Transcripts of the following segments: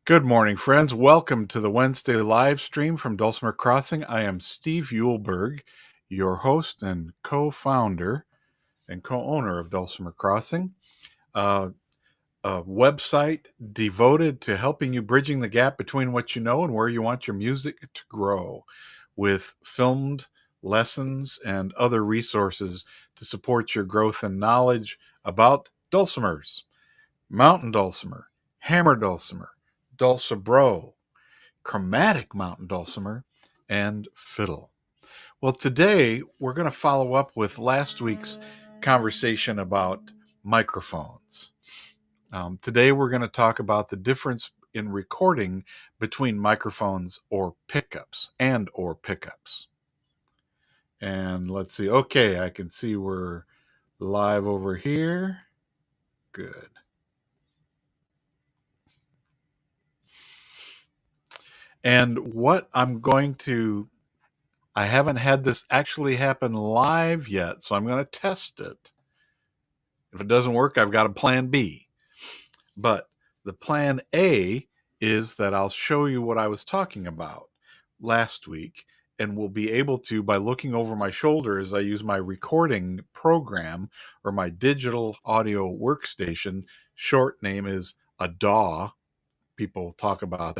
Good morning, friends. Welcome to the Wednesday Livestream from Dulcimer Crossing. I am Steve Uhlberg, your host and co-founder and co-owner of Dulcimer Crossing, a website devoted to helping you bridging the gap between what you know and where you want your music to grow, with filmed lessons and other resources to support your growth and knowledge about dulcimers, mountain dulcimer, hammer dulcimer, dulcibro, chromatic mountain dulcimer, and fiddle. Well, today we're going to follow up with last week's conversation about microphones. Today we're going to talk about the difference in recording between microphones or pickups. And let's see. Okay, I can see we're live over here. Good. And what I'm going to, I haven't had this actually happen live yet, so I'm going to test it. If it doesn't work, I've got a plan B. But the plan A is that I'll show you what I was talking about last week, and we'll be able to, by looking over my shoulder as I use my recording program or my digital audio workstation. Short name is a DAW. People talk about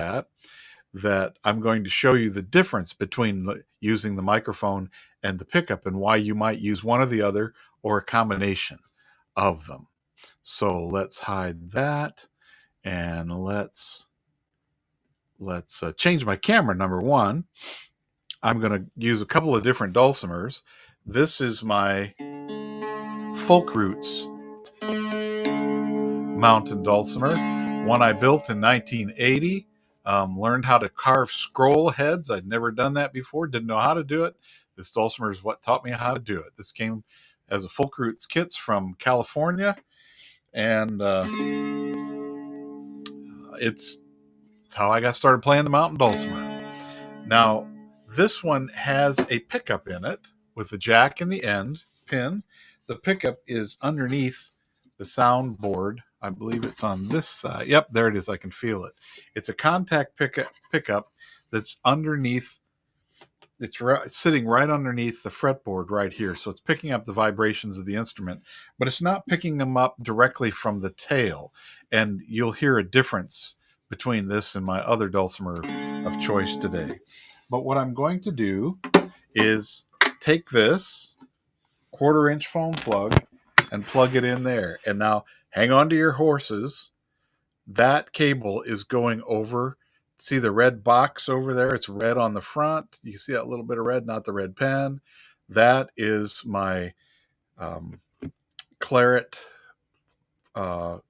that I'm going to show you the difference between using the microphone and the pickup and why you might use one or the other or a combination of them. So let's hide that, and let's change my camera. Number one, I'm going to use a couple of different dulcimers. This is my Folk Roots mountain dulcimer, one I built in 1980. Learned how to carve scroll heads. I'd never done that before, didn't know how to do it. This dulcimer is what taught me how to do it. This came as a Folk Roots kits from California, and it's how I got started playing the mountain dulcimer. Now, this one has a pickup in it with the jack in the end pin. The pickup is underneath the soundboard. I believe it's on this side. Yep, there it is. I can feel it. It's a contact pickup that's underneath. It's sitting right underneath the fretboard right here. So it's picking up the vibrations of the instrument, but it's not picking them up directly from the tail. And you'll hear a difference between this and my other dulcimer of choice today. But what I'm going to do is take this 1/4-inch foam plug and plug it in there. And now hang on to your horses. That cable is going over. See the red box over there? It's red on the front. You see that little bit of red, not the red pen. That is my Claret 4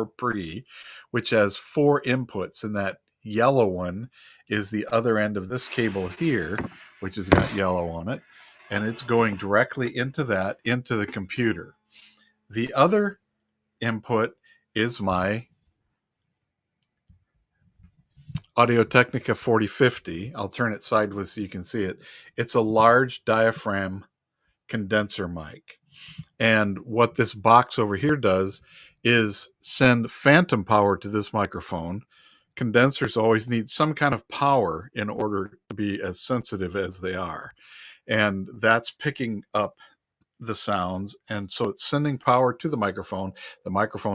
Pre, which has 4 inputs, and that yellow one is the other end of this cable here, which has got yellow on it, and it's going directly into the computer. The other input is my Audio-Technica 4050. I'll turn it sideways so you can see it. It's a large diaphragm condenser mic. And what this box over here does is send phantom power to this microphone. Condensers always need some kind of power in order to be as sensitive as they are. And that's picking up the sounds. And so it's sending power to the microphone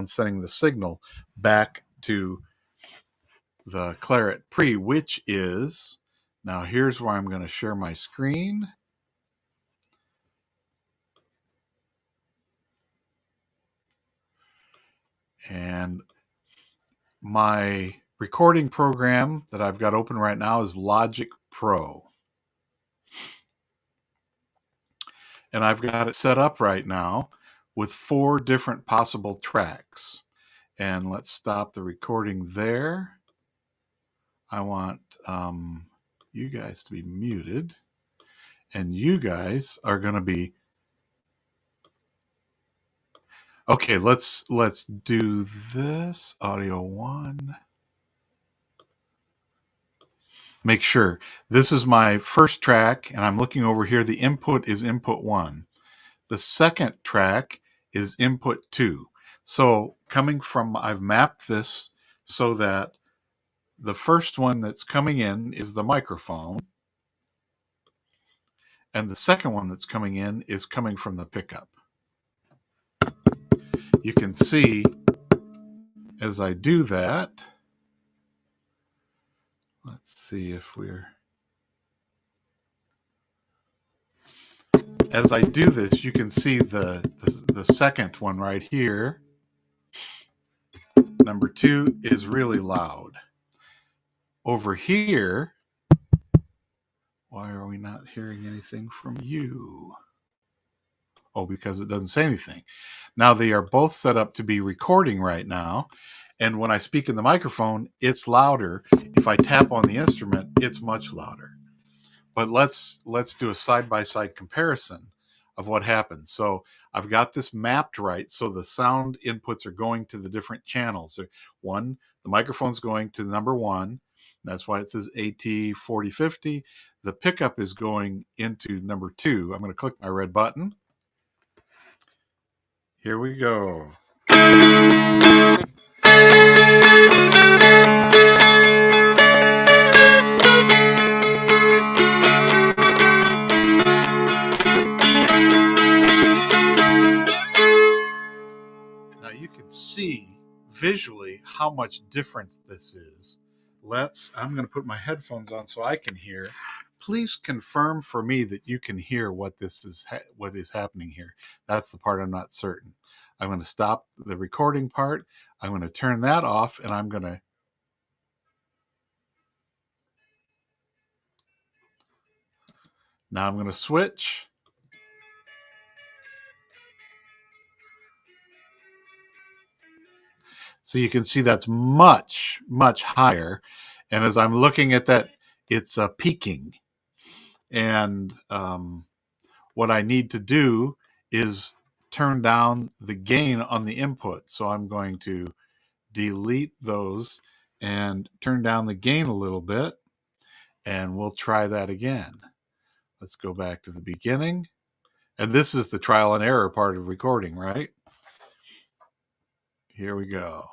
sending the signal back to the Claret Pre, which is, now here's where I'm going to share my screen. And my recording program that I've got open right now is Logic Pro. And I've got it set up right now with 4 different possible tracks. And let's stop the recording there. I want you guys to be muted. And you guys are going to be... Okay, let's do this. Audio 1. Make sure. This is my first track, and I'm looking over here. The input is input 1. The second track is input 2. So coming from, I've mapped this so that the first one that's coming in is the microphone, and the second one that's coming in is coming from the pickup. You can see as I do that, let's see if as I do this, you can see the second one right here. Number 2 is really loud. Over here, why are we not hearing anything from you? Oh, because it doesn't say anything. Now they are both set up to be recording right now. And when I speak in the microphone, it's louder. If I tap on the instrument, it's much louder. But let's do a side-by-side comparison of what happens. So I've got this mapped right. So the sound inputs are going to the different channels. One, the microphone's going to number 1. That's why it says AT 4050. The pickup is going into number 2. I'm going to click my red button. Here we go. Now you can see visually how much difference this is. I'm going to put my headphones on so I can hear. Please confirm for me that you can hear what what is happening here. That's the part I'm not certain. I'm going to stop the recording part. I'm going to turn that off, and I'm going to now I'm going to switch. So you can see that's much, much higher. And as I'm looking at that, it's peaking. And what I need to do is turn down the gain on the input. So I'm going to delete those and turn down the gain a little bit. And we'll try that again. Let's go back to the beginning. And this is the trial and error part of recording, right? Here we go.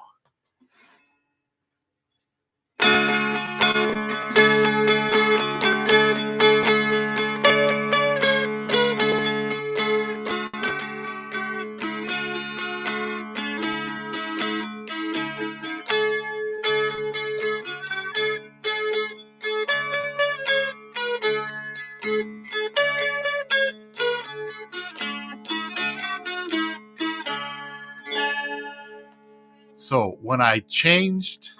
So when I changed,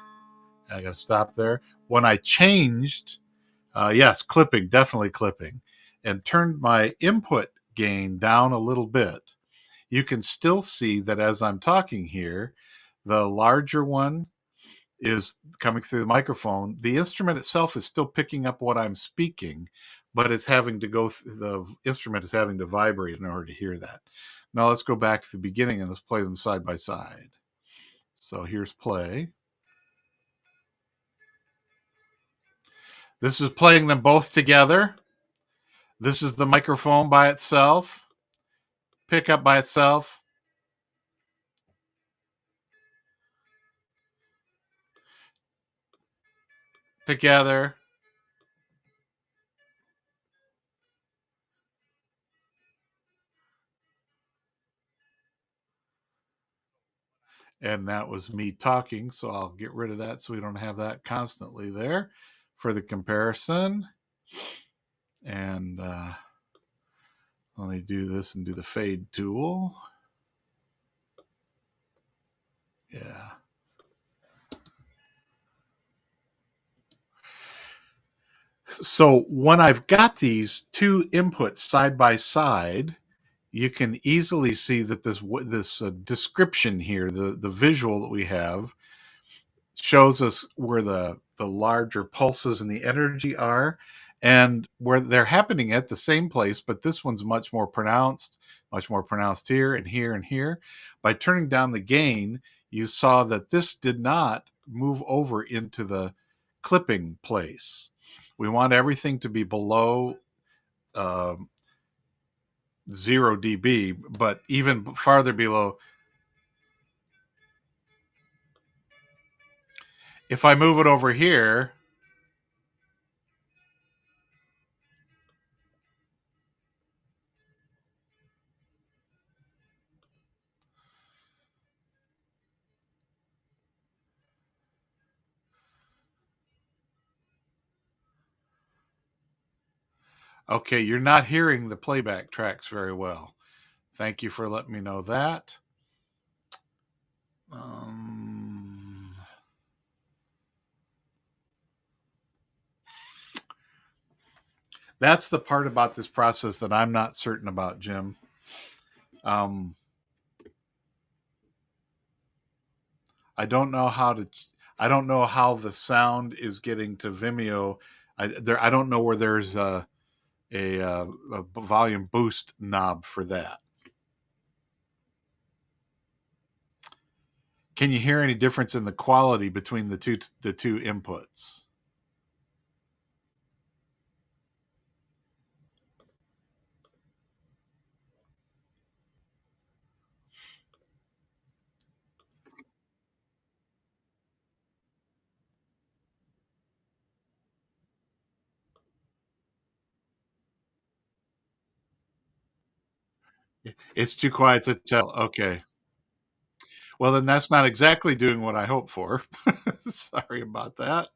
I got to stop there. When I changed, yes, clipping, definitely clipping, and turned my input gain down a little bit, you can still see that as I'm talking here, the larger one is coming through the microphone. The instrument itself is still picking up what I'm speaking, but it's having to the instrument is having to vibrate in order to hear that. Now let's go back to the beginning and let's play them side by side. So here's play. This is playing them both together. This is the microphone by itself, pickup by itself. Together. And that was me talking, so I'll get rid of that so we don't have that constantly there for the comparison. And let me do this and do the fade tool. Yeah. So when I've got these two inputs side by side, you can easily see that this description here, the visual that we have, shows us where the larger pulses and the energy are, and where they're happening at the same place, but this one's much more pronounced here and here and here. By turning down the gain, you saw that this did not move over into the clipping place. We want everything to be below 0 dB, but even farther below. If I move it over here, okay, you're not hearing the playback tracks very well. Thank you for letting me know that. That's the part about this process that I'm not certain about, Jim. I don't know how to. I don't know how the sound is getting to Vimeo. I don't know where there's a volume boost knob for that. Can you hear any difference in the quality between the two inputs? It's too quiet to tell. Okay. Well, then that's not exactly doing what I hoped for. Sorry about that.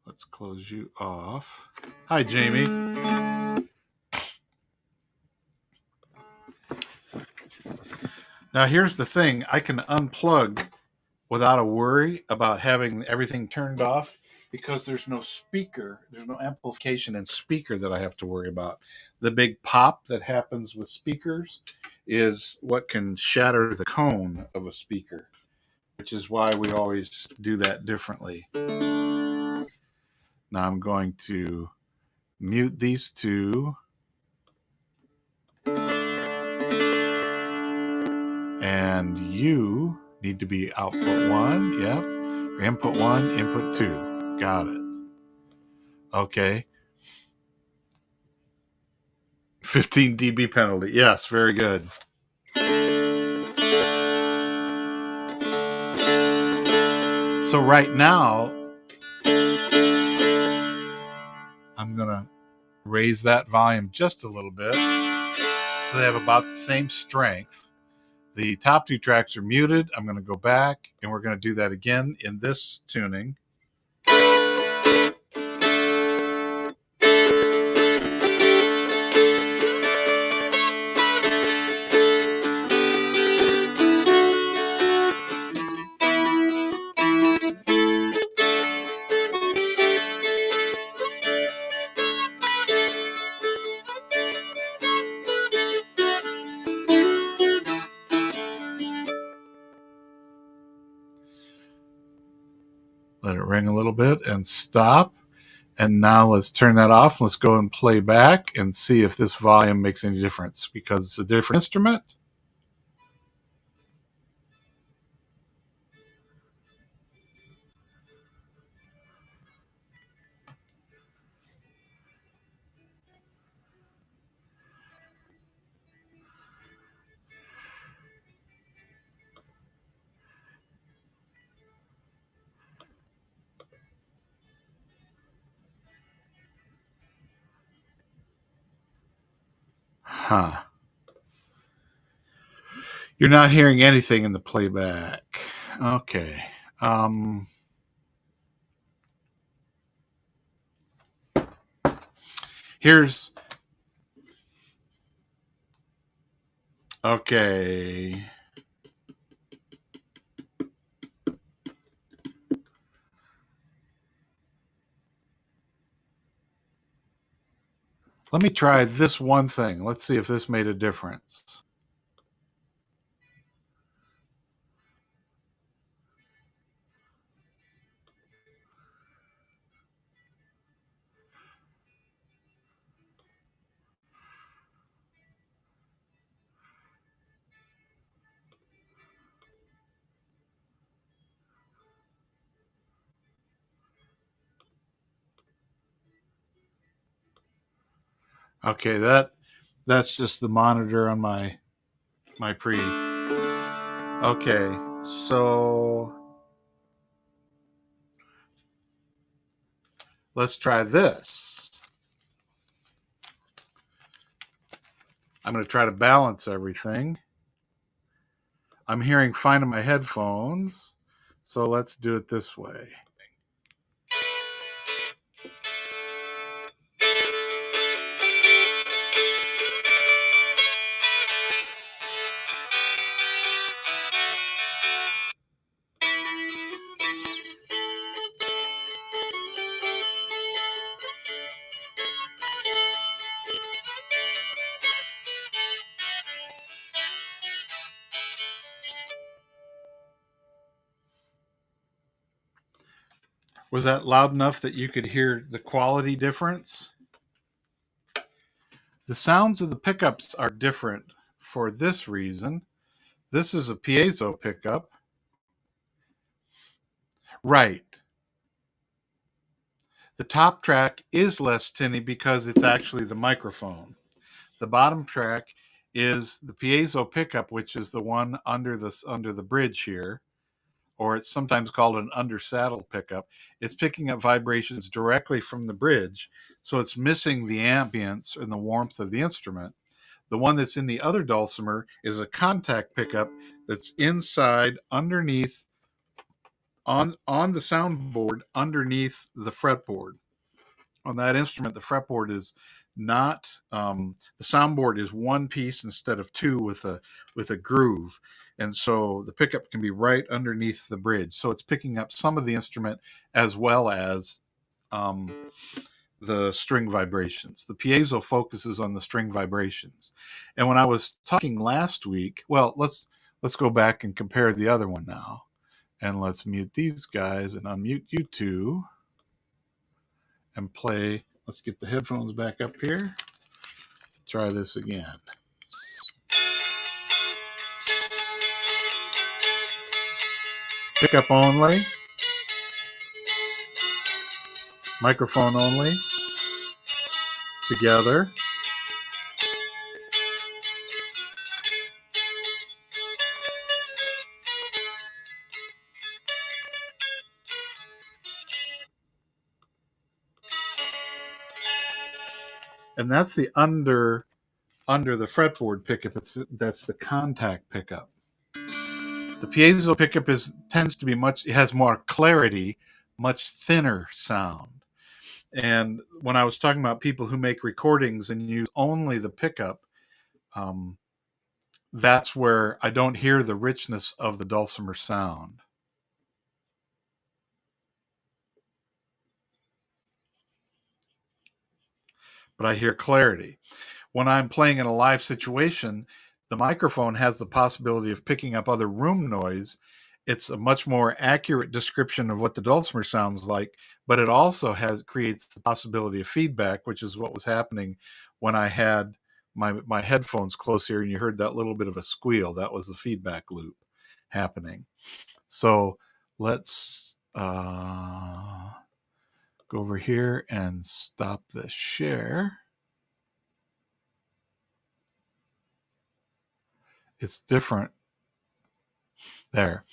Let's close you off. Hi, Jamie. Now, here's the thing. I can unplug without a worry about having everything turned off because there's no speaker, there's no amplification and speaker that I have to worry about. The big pop that happens with speakers is what can shatter the cone of a speaker, which is why we always do that differently. Now I'm going to mute these two. And you need to be output 1, yep. Or input 1, input 2. Got it. Okay. 15 dB penalty. Yes, very good. So right now, I'm going to raise that volume just a little bit so they have about the same strength. The top two tracks are muted. I'm going to go back and we're going to do that again in this tuning. Let it ring a little bit and stop. And now let's turn that off. Let's go and play back and see if this volume makes any difference because it's a different instrument. Huh. You're not hearing anything in the playback. Okay. Here's okay. Let me try this one thing. Let's see if this made a difference. Okay, that That's just the monitor on my pre. Okay, so let's try this. I'm going to try to balance everything. I'm hearing fine in my headphones, so let's do it this way. Was that loud enough that you could hear the quality difference? The sounds of the pickups are different for this reason. This is a piezo pickup. Right. The top track is less tinny because it's actually the microphone. The bottom track is the piezo pickup, which is the one under the bridge here, or it's sometimes called an under saddle pickup. It's picking up vibrations directly from the bridge, so it's missing the ambience and the warmth of the instrument. The one that's in the other dulcimer is a contact pickup that's inside underneath on the soundboard underneath the fretboard. On that instrument, the fretboard is not the soundboard is one piece instead of two with a groove, and so the pickup can be right underneath the bridge. So it's picking up some of the instrument as well as the string vibrations. The piezo focuses on the string vibrations. And when I was talking last week, well, let's go back and compare the other one now. And let's mute these guys and unmute you two and play. Let's get the headphones back up here. Try this again. Pickup only. Microphone only. Together. And that's the under the fretboard pickup. That's the contact pickup. The piezo pickup tends to be it has more clarity, much thinner sound. And when I was talking about people who make recordings and use only the pickup, that's where I don't hear the richness of the dulcimer sound. But I hear clarity. When I'm playing in a live situation, the microphone has the possibility of picking up other room noise. It's a much more accurate description of what the dulcimer sounds like, but it also creates the possibility of feedback, which is what was happening when I had my headphones close here and you heard that little bit of a squeal. That was the feedback loop happening. So let's go over here and stop the share. It's different there.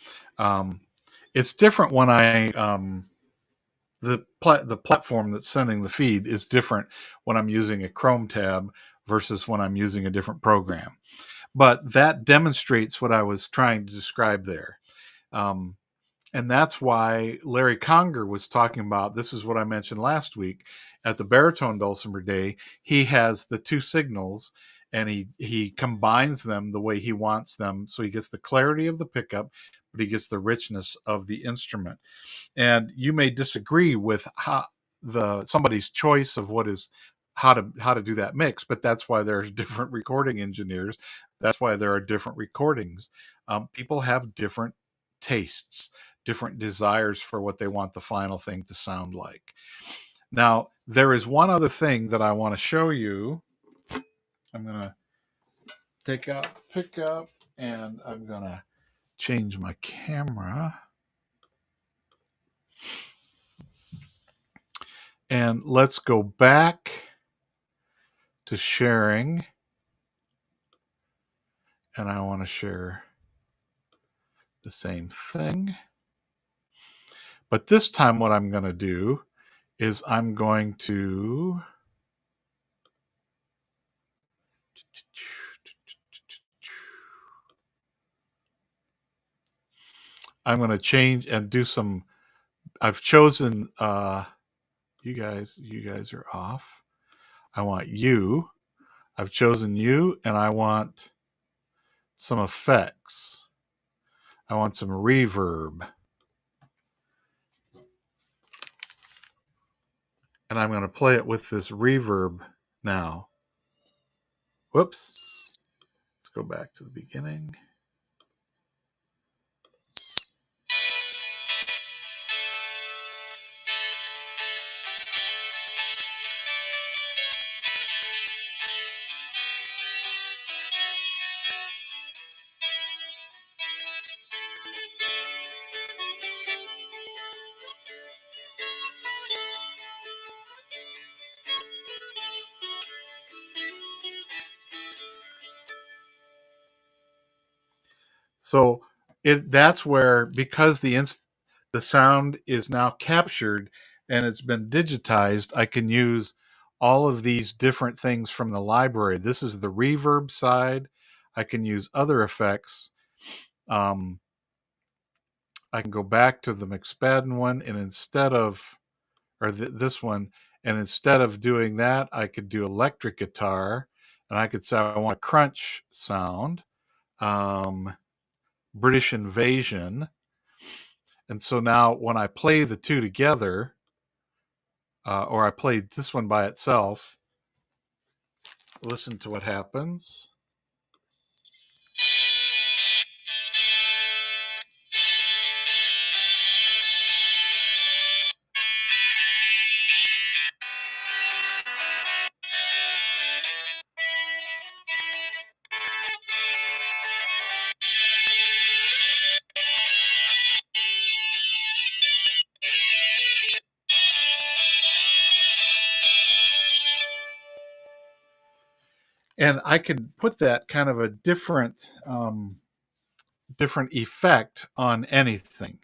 It's different when the platform that's sending the feed is different when I'm using a Chrome tab versus when I'm using a different program. But that demonstrates what I was trying to describe there. And that's why Larry Conger was talking about, this is what I mentioned last week, at the baritone dulcimer day, he has the two signals and he combines them the way he wants them. So he gets the clarity of the pickup, but he gets the richness of the instrument. And you may disagree with somebody's choice of how to do that mix, but that's why there's different recording engineers. That's why there are different recordings. People have different tastes, different desires for what they want the final thing to sound like. Now, there is one other thing that I want to show you. I'm going to take out pickup and I'm going to change my camera. And let's go back to sharing. and I want to share the same thing. But this time what I'm going to do is I'm going to change and do some. I've chosen you guys are off. I want you. I've chosen you, and I want some effects. I want some reverb. And I'm going to play it with this reverb now. Whoops. Let's go back to the beginning. So that's where, because the sound is now captured and it's been digitized, I can use all of these different things from the library. This is the reverb side. I can use other effects. I can go back to the McSpadden one, and instead of, or this one, and instead of doing that, I could do electric guitar, and I could say I want a crunch sound. British Invasion. And so now when I play the two together, or I played this one by itself, listen to what happens. And I can put that kind of a different effect on anything.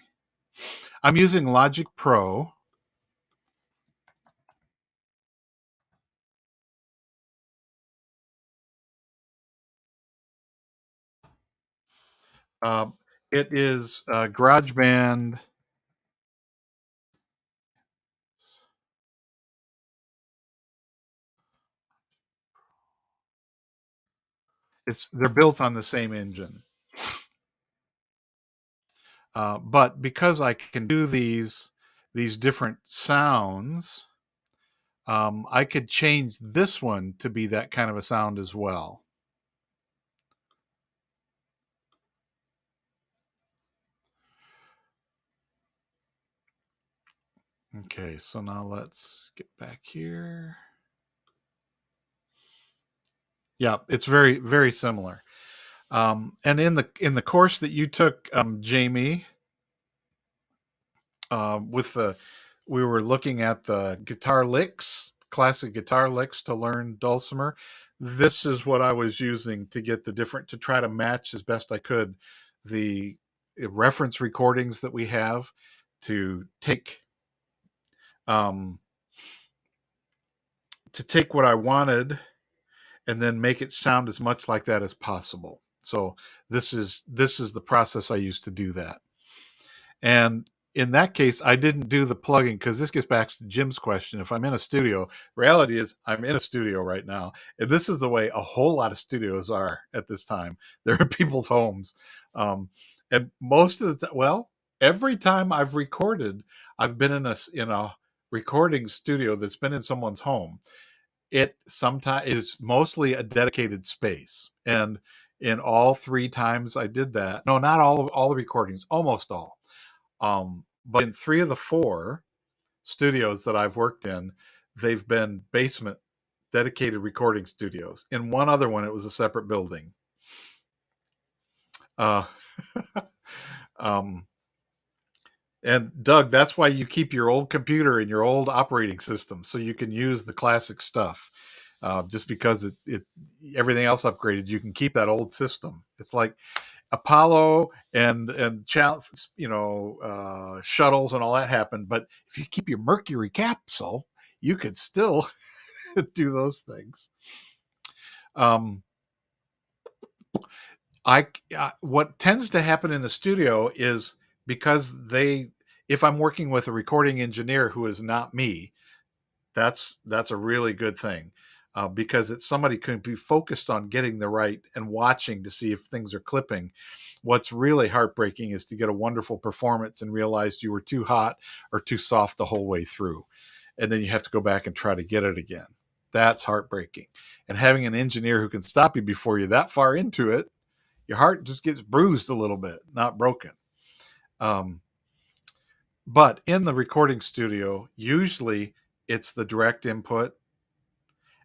I'm using Logic Pro. It is GarageBand. They're built on the same engine. But because I can do these different sounds, I could change this one to be that kind of a sound as well. Okay, so now let's get back here. Yeah, it's very, very similar. And in the course that you took, Jamie, we were looking at the guitar licks, classic guitar licks to learn dulcimer. This is what I was using to get to try to match as best I could the reference recordings that we have, to take what I wanted and then make it sound as much like that as possible. So this is the process I used to do that. And in that case, I didn't do the plugging, because this gets back to Jim's question. If I'm in a studio, reality is I'm in a studio right now. And this is the way a whole lot of studios are at this time. They're in people's homes. And most of the time, well, every time I've recorded, I've been in a recording studio that's been in someone's home. It sometimes is mostly a dedicated space. And in all 3 times I did that, no, not all the recordings, almost all. But in 3 of the 4 studios that I've worked in, they've been basement dedicated recording studios. In one other one, it was a separate building. And Doug, that's why you keep your old computer and your old operating system, so you can use the classic stuff. just because it everything else upgraded. You can keep that old system. It's like Apollo and shuttles and all that happened. But if you keep your Mercury capsule, you could still do those things. What tends to happen in the studio is because if I'm working with a recording engineer who is not me, that's a really good thing, because it's somebody who can be focused on getting the right and watching to see if things are clipping. What's really heartbreaking is to get a wonderful performance and realize you were too hot or too soft the whole way through, and then you have to go back and try to get it again. That's heartbreaking. And having an engineer who can stop you before you're that far into it, your heart just gets bruised a little bit, not broken. But in the recording studio, usually it's the direct input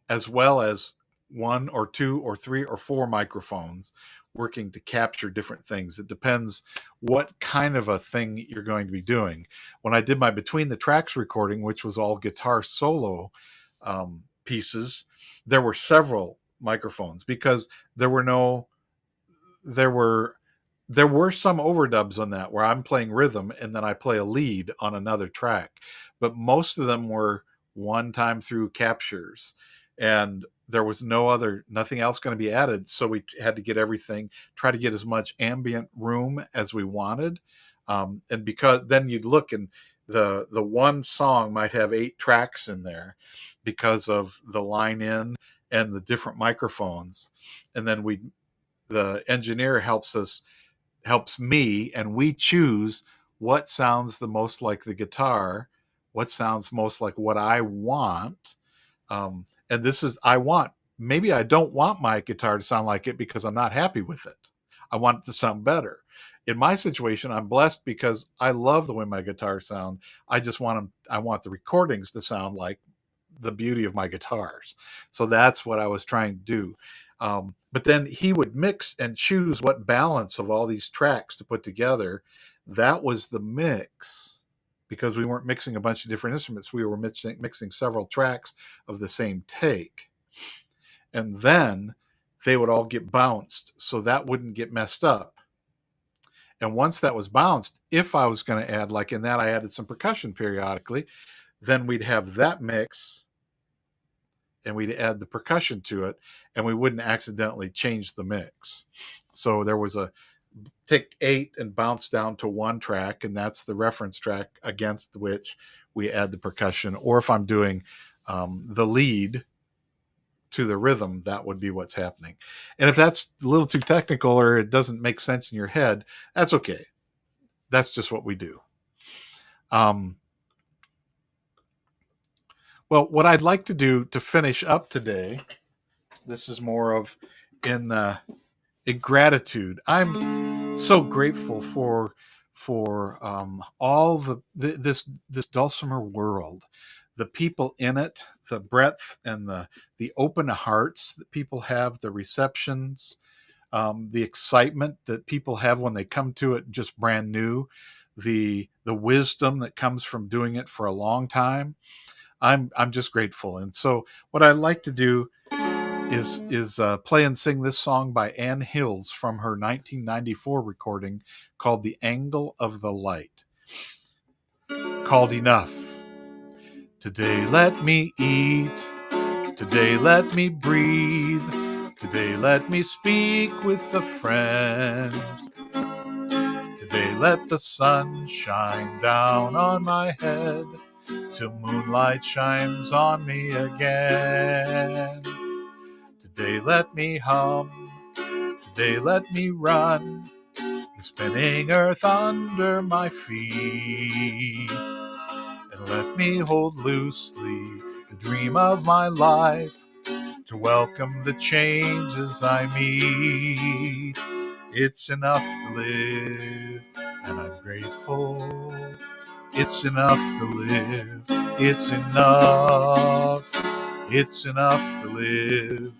as well as one or two or three or four microphones working to capture different things. It depends what kind of a thing you're going to be doing. When I did my Between the Tracks recording, which was all guitar solo pieces, there were several microphones because there were some overdubs on that where I'm playing rhythm and then I play a lead on another track, but most of them were one time through captures, and there was nothing else going to be added. So we had to get everything, try to get as much ambient room as we wanted. And because then you'd look and the one song might have 8 tracks in there because of the line in and the different microphones. And then the engineer helps me, and we choose what sounds the most like the guitar, what sounds most like what I want. And this is, maybe I don't want my guitar to sound like it because I'm not happy with it. I want it to sound better. In my situation, I'm blessed because I love the way my guitars sound. I want the recordings to sound like the beauty of my guitars. So that's what I was trying to do. But then he would mix and choose what balance of all these tracks to put together. That was the mix, because we weren't mixing a bunch of different instruments. We were mixing several tracks of the same take. And then they would all get bounced so that wouldn't get messed up. And once that was bounced, if I was going to add, like in that I added some percussion periodically, then we'd have that mix and we'd add the percussion to it, and we wouldn't accidentally change the mix. So there was take 8 and bounce down to 1 track, and that's the reference track against which we add the percussion. Or if I'm doing the lead to the rhythm, that would be what's happening. And if that's a little too technical or it doesn't make sense in your head, that's okay. That's just what we do. Well, what I'd like to do to finish up today, this is more of in gratitude. I'm so grateful for all this dulcimer world, the people in it, the breadth and the open hearts that people have, the receptions, the excitement that people have when they come to it just brand new, the wisdom that comes from doing it for a long time. I'm just grateful. And so what I'd like to do is play and sing this song by Ann Hills from her 1994 recording called The Angle of the Light, called Enough. Today let me eat, today let me breathe, today let me speak with a friend. Today let the sun shine down on my head till moonlight shines on me again. Today let me hum, today let me run, the spinning earth under my feet. And let me hold loosely the dream of my life to welcome the changes I meet. It's enough to live, and I'm grateful. It's enough to live, it's enough. It's enough to live,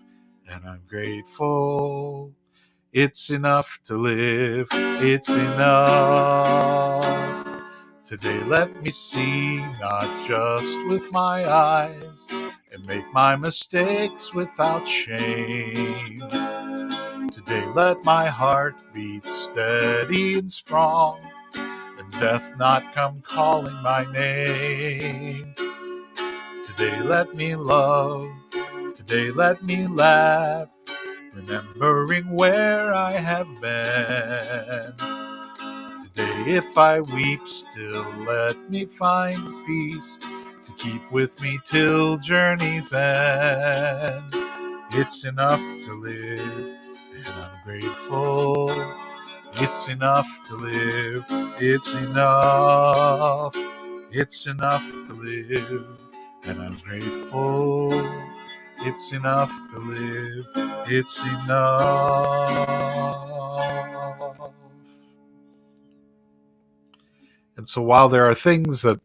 and I'm grateful. It's enough to live, it's enough. Today let me see, not just with my eyes, and make my mistakes without shame. Today let my heart beat steady and strong, and death not come calling my name. Today let me love, today let me laugh, remembering where I have been. Today if I weep, still let me find peace to keep with me till journey's end. It's enough to live, and I'm grateful. It's enough to live, it's enough. It's enough to live, and I'm grateful. It's enough to live, it's enough. And so while there are things that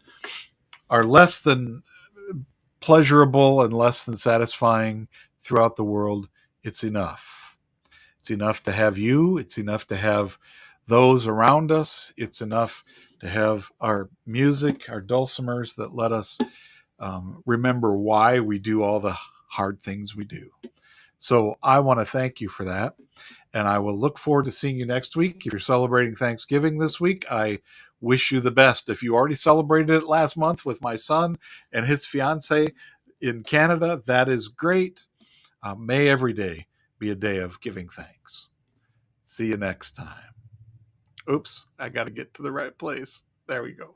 are less than pleasurable and less than satisfying throughout the world, it's enough. It's enough to have you. It's enough to have those around us. It's enough to have our music, our dulcimers that let us remember why we do all the hard things we do. So I want to thank you for that. And I will look forward to seeing you next week. If you're celebrating Thanksgiving this week, I wish you the best. If you already celebrated it last month with my son and his fiance in Canada, that is great. May every day be a day of giving thanks. See you next time. Oops, I got to get to the right place. There we go.